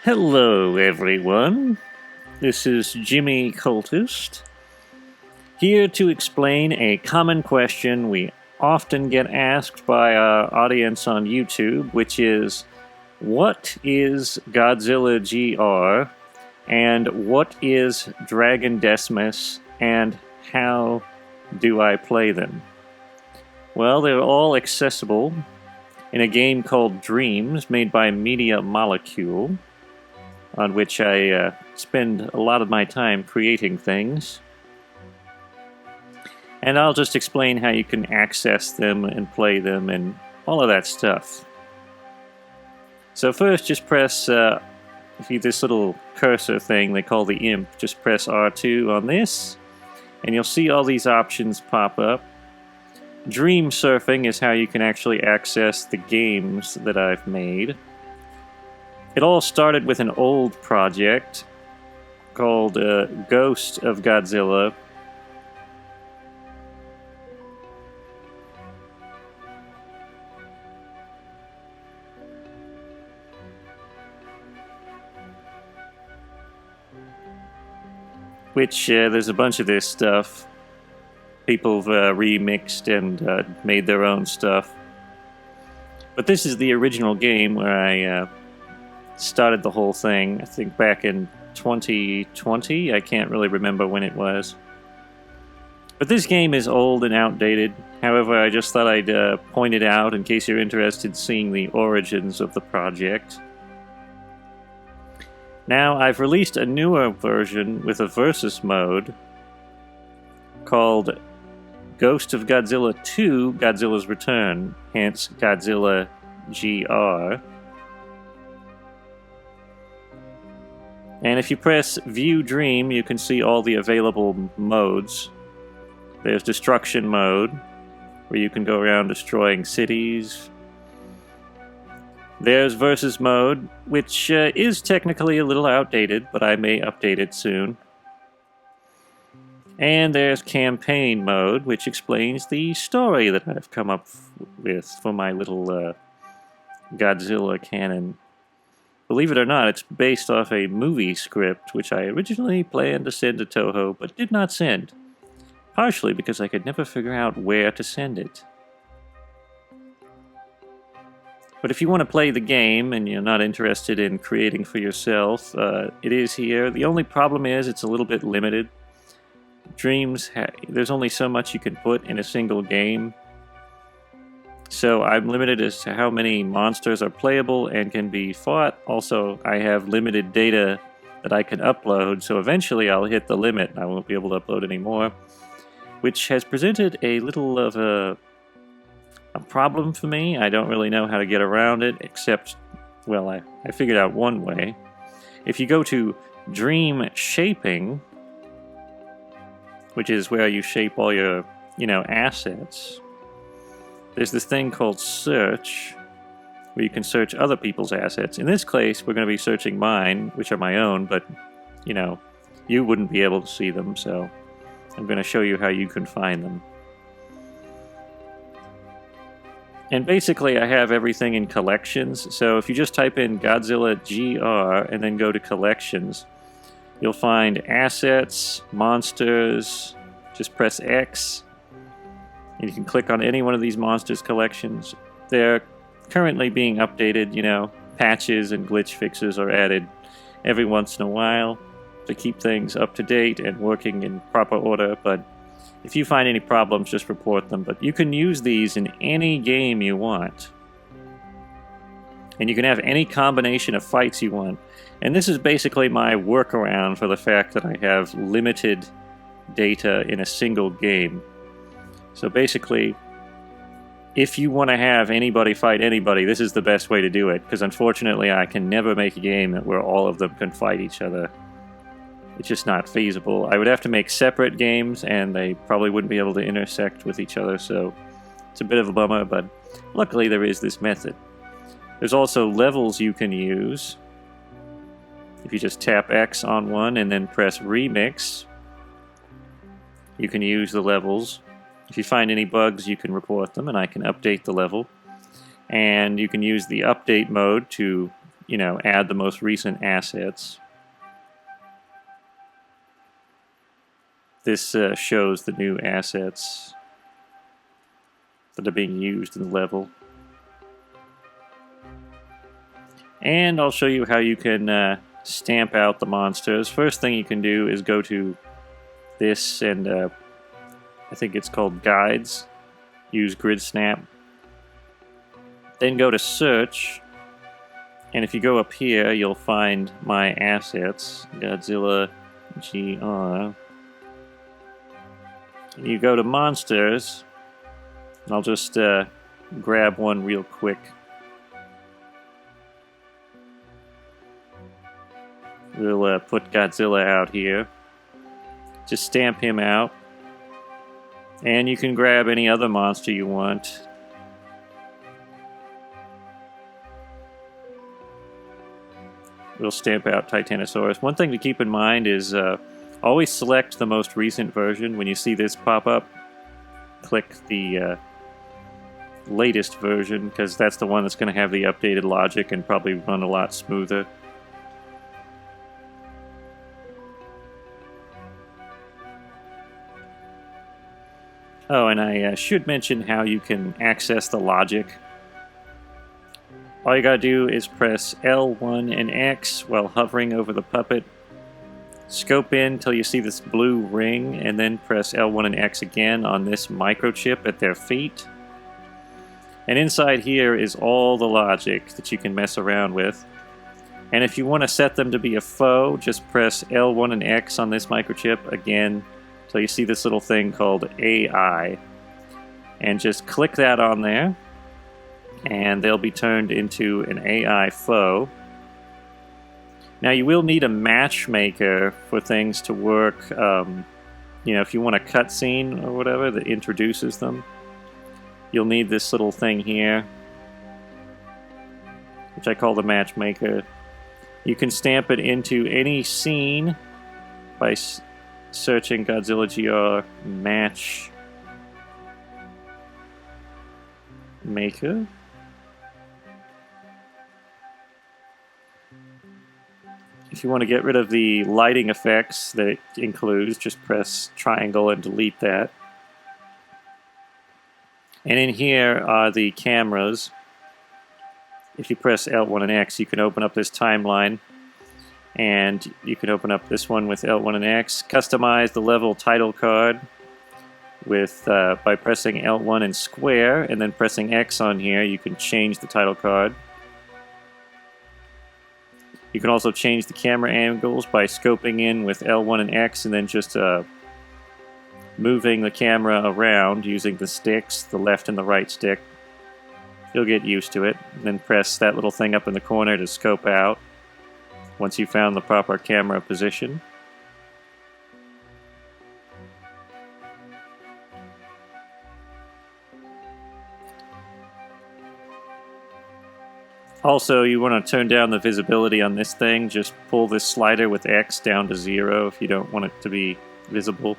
Hello, everyone. This is Jimmy Cultist, here to explain a common question we often get asked by our audience on YouTube, which is, what is Godzilla GR, and what is Dragon Decimus, and how do I play them? Well, they're all accessible in a game called Dreams, made by Media Molecule, on which I spend a lot of my time creating things. And I'll just explain how you can access them and play them and all of that stuff. So first, just press this little cursor thing they call the imp. Just press R2 on this, and you'll see all these options pop up. Dream surfing is how you can actually access the games that I've made. It all started with an old project called Ghost of Godzilla. Which there's a bunch of this stuff. People have remixed and made their own stuff. But this is the original game where I started the whole thing, I think back in 2020. I can't really remember when it was. But this game is old and outdated. However, I just thought I'd point it out in case you're interested in seeing the origins of the project. Now, I've released a newer version with a versus mode called Ghost of Godzilla 2, Godzilla's Return, hence Godzilla GR. And if you press View Dream, you can see all the available modes. There's Destruction mode, where you can go around destroying cities. There's Versus mode, which is technically a little outdated, but I may update it soon. And there's Campaign mode, which explains the story that I've come up with for my little Godzilla canon. Believe it or not, it's based off a movie script, which I originally planned to send to Toho, but did not send. Partially because I could never figure out where to send it. But if you want to play the game, and you're not interested in creating for yourself, it is here. The only problem is it's a little bit limited. Dreams, there's only so much you can put in a single game. So I'm limited as to how many monsters are playable and can be fought. Also, I have limited data that I can upload, so eventually I'll hit the limit and I won't be able to upload anymore. Which has presented a little of a problem for me. I don't really know how to get around it, except, well, I figured out one way. If you go to Dream Shaping, which is where you shape all your, assets, there's this thing called Search, where you can search other people's assets. In this case, we're going to be searching mine, which are my own, but, you wouldn't be able to see them, so I'm going to show you how you can find them. And basically, I have everything in collections, so if you just type in Godzilla GR and then go to collections, you'll find assets, monsters, just press X, and you can click on any one of these monsters collections. They're currently being updated, patches and glitch fixes are added every once in a while to keep things up to date and working in proper order, but if you find any problems, just report them. But you can use these in any game you want. And you can have any combination of fights you want. And this is basically my workaround for the fact that I have limited data in a single game. So basically, if you want to have anybody fight anybody, this is the best way to do it. Because unfortunately, I can never make a game where all of them can fight each other. It's just not feasible. I would have to make separate games, and they probably wouldn't be able to intersect with each other, so it's a bit of a bummer, but luckily there is this method. There's also levels you can use. If you just tap X on one and then press Remix, you can use the levels. If you find any bugs, you can report them, and I can update the level. And you can use the update mode to you know, add the most recent assets. This shows the new assets that are being used in the level. And I'll show you how you can stamp out the monsters. First thing you can do is go to this, and I think it's called Guides. Use Grid Snap. Then go to Search, and if you go up here, you'll find my assets, Godzilla GR. You go to Monsters, and I'll just grab one real quick. We'll put Godzilla out here. Just stamp him out. And you can grab any other monster you want. We'll stamp out Titanosaurus. One thing to keep in mind is always select the most recent version. When you see this pop up, click the latest version, because that's the one that's going to have the updated logic and probably run a lot smoother. Oh, and I should mention how you can access the logic. All you gotta do is press L1 and X while hovering over the puppet. Scope in till you see this blue ring, and then press L1 and X again on this microchip at their feet. And inside here is all the logic that you can mess around with. And if you want to set them to be a foe, just press L1 and X on this microchip again till you see this little thing called AI. And just click that on there, and they'll be turned into an AI foe. Now you will need a matchmaker for things to work. You know, if you want a cutscene or whatever that introduces them, you'll need this little thing here, which I call the matchmaker. You can stamp it into any scene by searching Godzilla GR matchmaker. If you want to get rid of the lighting effects that it includes, just press triangle and delete that. And in here are the cameras. If you press L1 and X, you can open up this timeline. And you can open up this one with L1 and X. Customize the level title card with by pressing L1 and square, and then pressing X on here. You can change the title card. You can also change the camera angles by scoping in with L1 and X, and then just moving the camera around using the sticks, the left and the right stick. You'll get used to it. And then press that little thing up in the corner to scope out once you've found the proper camera position. Also, you want to turn down the visibility on this thing. Just pull this slider with X down to 0 if you don't want it to be visible.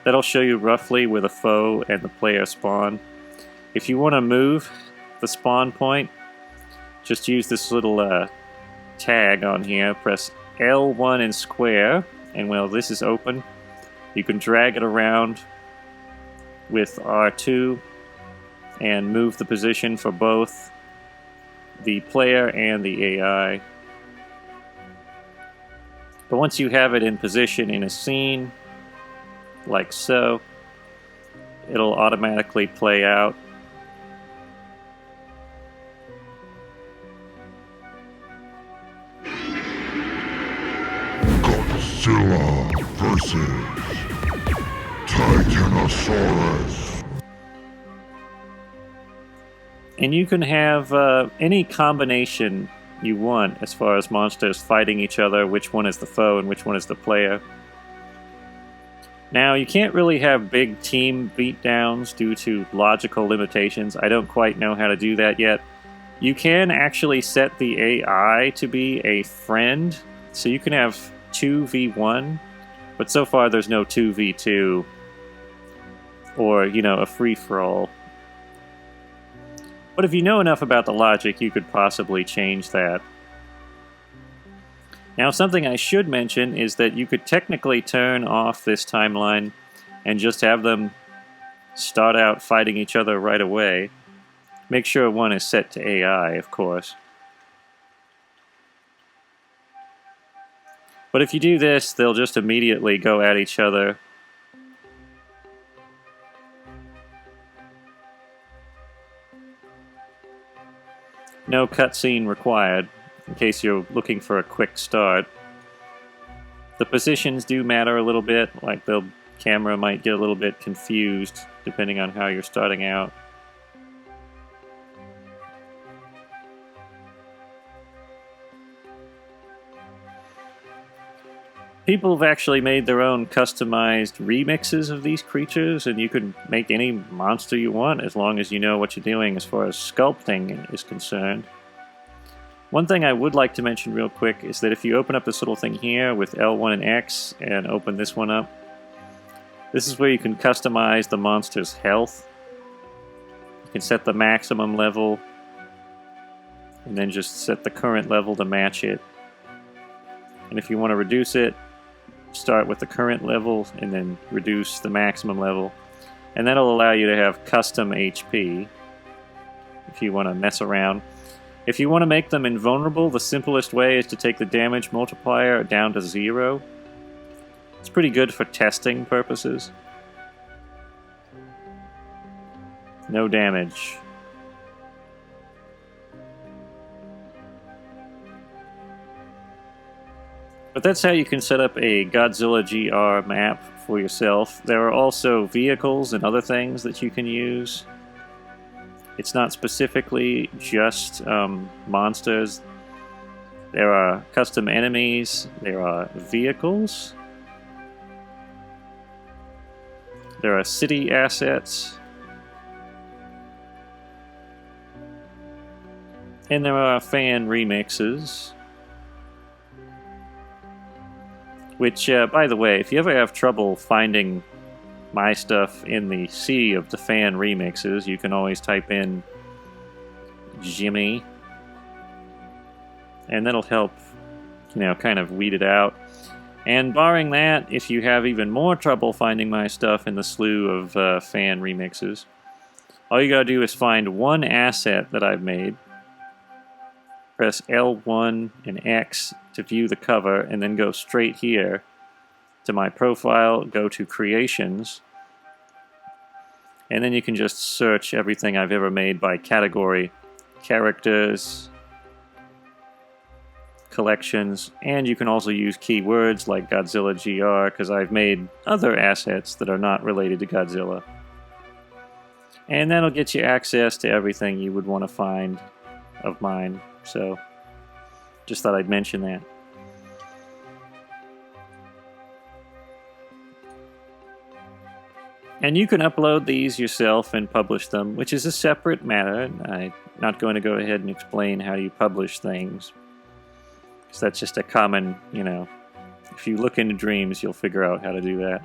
That'll show you roughly where the foe and the player spawn. If you want to move the spawn point, just use this little tag on here. Press L1 and square, and while this is open, you can drag it around with R2 and move the position for both the player and the AI. But once you have it in position in a scene, like so, it'll automatically play out. Godzilla versus Titanosaurus. And you can have any combination you want as far as monsters fighting each other, which one is the foe and which one is the player. Now, you can't really have big team beatdowns due to logical limitations. I don't quite know how to do that yet. You can actually set the AI to be a friend, so you can have 2v1, but so far there's no 2v2 or, you know, a free-for-all. But if you know enough about the logic, you could possibly change that. Now, something I should mention is that you could technically turn off this timeline and just have them start out fighting each other right away. Make sure one is set to AI, of course. But if you do this, they'll just immediately go at each other. No cutscene required, in case you're looking for a quick start. The positions do matter a little bit, like the camera might get a little bit confused depending on how you're starting out. People have actually made their own customized remixes of these creatures, and you can make any monster you want as long as you know what you're doing as far as sculpting is concerned. One thing I would like to mention real quick is that if you open up this little thing here with L1 and X and open this one up, this is where you can customize the monster's health. You can set the maximum level and then just set the current level to match it. And if you want to reduce it, start with the current level and then reduce the maximum level. And that'll allow you to have custom HP if you want to mess around. If you want to make them invulnerable, the simplest way is to take the damage multiplier down to 0. It's pretty good for testing purposes. No damage. But that's how you can set up a Godzilla GR map for yourself. There are also vehicles and other things that you can use. It's not specifically just monsters. There are custom enemies. There are vehicles. There are city assets. And there are fan remixes. Which, by the way, if you ever have trouble finding my stuff in the sea of the fan remixes, you can always type in Jimmy. And that'll help, kind of weed it out. And barring that, if you have even more trouble finding my stuff in the slew of fan remixes, all you gotta do is find one asset that I've made, press L1 and X to view the cover, and then go straight here to my profile, go to Creations, and then you can just search everything I've ever made by category, characters, collections, and you can also use keywords like Godzilla GR, because I've made other assets that are not related to Godzilla. And that'll get you access to everything you would want to find of mine, so just thought I'd mention that. And you can upload these yourself and publish them, which is a separate matter. I'm not going to go ahead and explain how you publish things, because that's just a common, if you look into dreams, you'll figure out how to do that.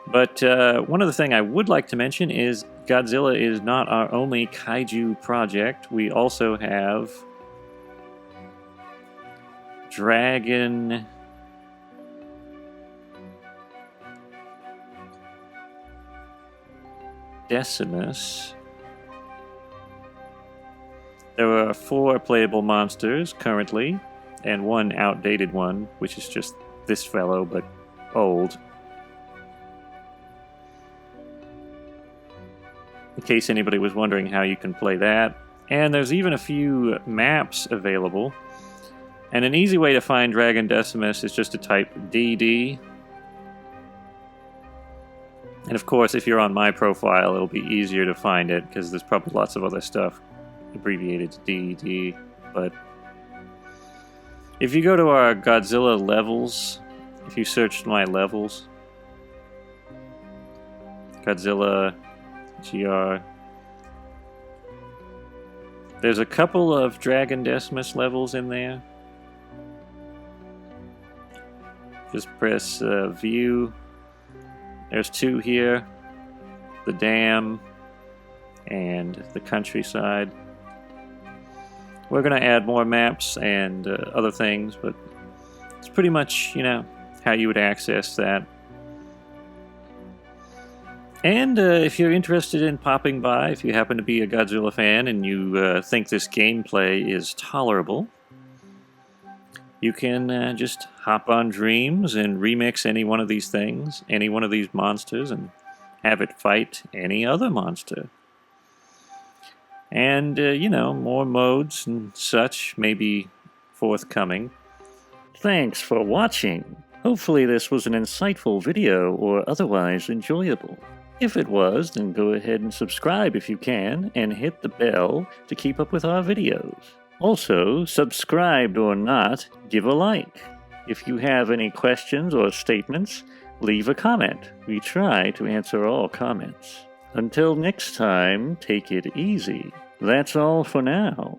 But one other thing I would like to mention is Godzilla is not our only kaiju project. We also have Dragon Decimus. There are 4 playable monsters currently, and 1 outdated one, which is just this fellow, but old. In case anybody was wondering how you can play that. And there's even a few maps available. And an easy way to find Dragon Decimus is just to type DD. And of course, if you're on my profile, it'll be easier to find it, because there's probably lots of other stuff abbreviated to DD. But if you go to our Godzilla levels, if you search my levels, Godzilla GR, there's a couple of Dragon Decimus levels in there. Just press view. There's 2 here, the dam and the countryside. We're going to add more maps and other things, but it's pretty much, how you would access that. And if you're interested in popping by, if you happen to be a Godzilla fan and you think this gameplay is tolerable, you can just hop on Dreams and remix any one of these things, any one of these monsters, and have it fight any other monster. And, more modes and such may be forthcoming. Thanks for watching. Hopefully this was an insightful video or otherwise enjoyable. If it was, then go ahead and subscribe if you can, and hit the bell to keep up with our videos. Also, subscribed or not, give a like. If you have any questions or statements, leave a comment. We try to answer all comments. Until next time, take it easy. That's all for now.